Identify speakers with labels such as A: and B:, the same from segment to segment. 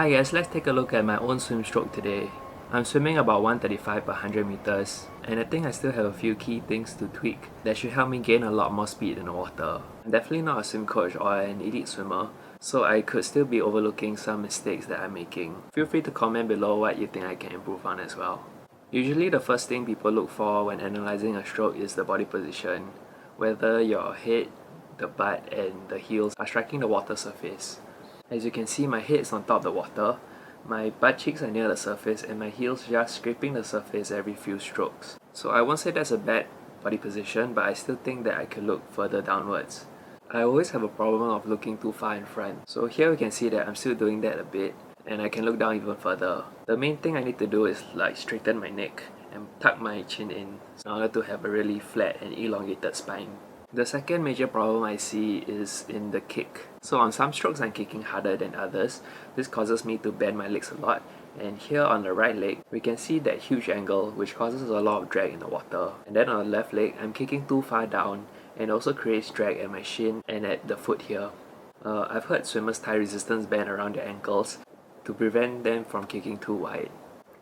A: Hi guys, let's take a look at my own swim stroke today. I'm swimming about 135 per 100 meters, and I think I still have a few key things to tweak that should help me gain a lot more speed in the water. I'm definitely not a swim coach or an elite swimmer, so I could still be overlooking some mistakes that I'm making. Feel free to comment below what you think I can improve on as well. Usually the first thing people look for when analyzing a stroke is the body position, whether your head, the butt, and the heels are striking the water surface. As you can see, my head is on top of the water, my butt cheeks are near the surface, and my heels just scraping the surface every few strokes. So I won't say that's a bad body position, but I still think that I could look further downwards. I always have a problem of looking too far in front, so here we can see that I'm still doing that a bit, and I can look down even further. The main thing I need to do is straighten my neck and tuck my chin in order to have a really flat and elongated spine. The second major problem I see is in the kick. So on some strokes I'm kicking harder than others. This causes me to bend my legs a lot, and here on the right leg we can see that huge angle which causes a lot of drag in the water. And then on the left leg I'm kicking too far down and also creates drag at my shin and at the foot here. I've heard swimmers tie resistance band around their ankles to prevent them from kicking too wide.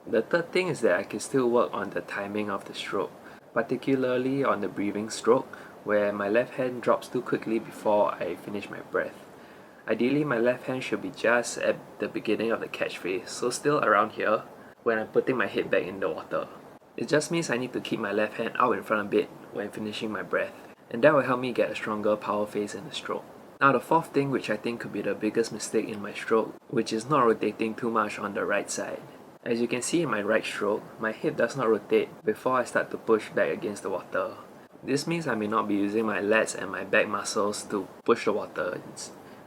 A: The third thing is that I can still work on the timing of the stroke, particularly on the breathing stroke, where my left hand drops too quickly before I finish my breath. Ideally, my left hand should be just at the beginning of the catch phase, so still around here when I'm putting my head back in the water. It just means I need to keep my left hand out in front a bit when finishing my breath, and that will help me get a stronger power phase in the stroke. Now the fourth thing, which I think could be the biggest mistake in my stroke, which is not rotating too much on the right side. As you can see in my right stroke, my hip does not rotate before I start to push back against the water. This means I may not be using my lats and my back muscles to push the water.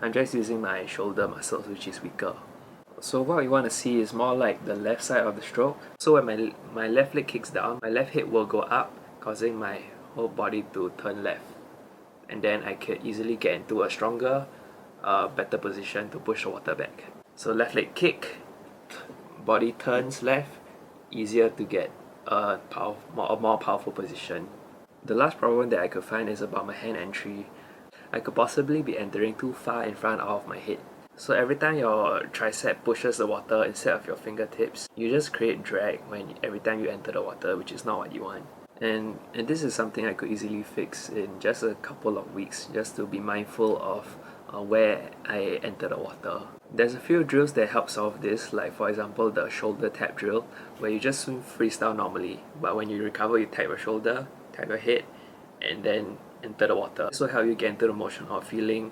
A: I'm just using my shoulder muscles, which is weaker. So what we want to see is more like the left side of the stroke. So when my left leg kicks down, my left hip will go up, causing my whole body to turn left. And then I could easily get into a stronger, better position to push the water back. So left leg kick, body turns left, easier to get a more powerful position. The last problem that I could find is about my hand entry. I could possibly be entering too far in front of my head. So every time your tricep pushes the water instead of your fingertips, you just create drag every time you enter the water, which is not what you want. And this is something I could easily fix in just a couple of weeks, just to be mindful of where I enter the water. There's a few drills that help solve this, like for example the shoulder tap drill, where you just swim freestyle normally, but when you recover you tap your shoulder, tap your head, and then enter the water. This will help you get into the motion of feeling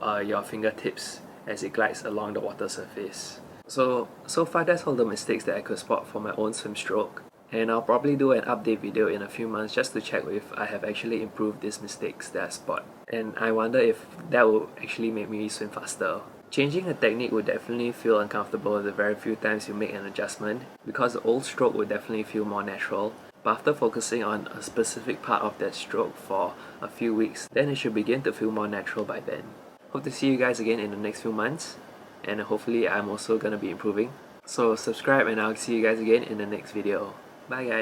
A: your fingertips as it glides along the water surface. So far that's all the mistakes that I could spot for my own swim stroke, and I'll probably do an update video in a few months just to check if I have actually improved these mistakes that I spot. And I wonder if that will actually make me swim faster. Changing a technique would definitely feel uncomfortable the very few times you make an adjustment, because the old stroke would definitely feel more natural. But after focusing on a specific part of that stroke for a few weeks, then it should begin to feel more natural by then. Hope to see you guys again in the next few months, and hopefully I'm also gonna be improving. So subscribe and I'll see you guys again in the next video. Bye guys!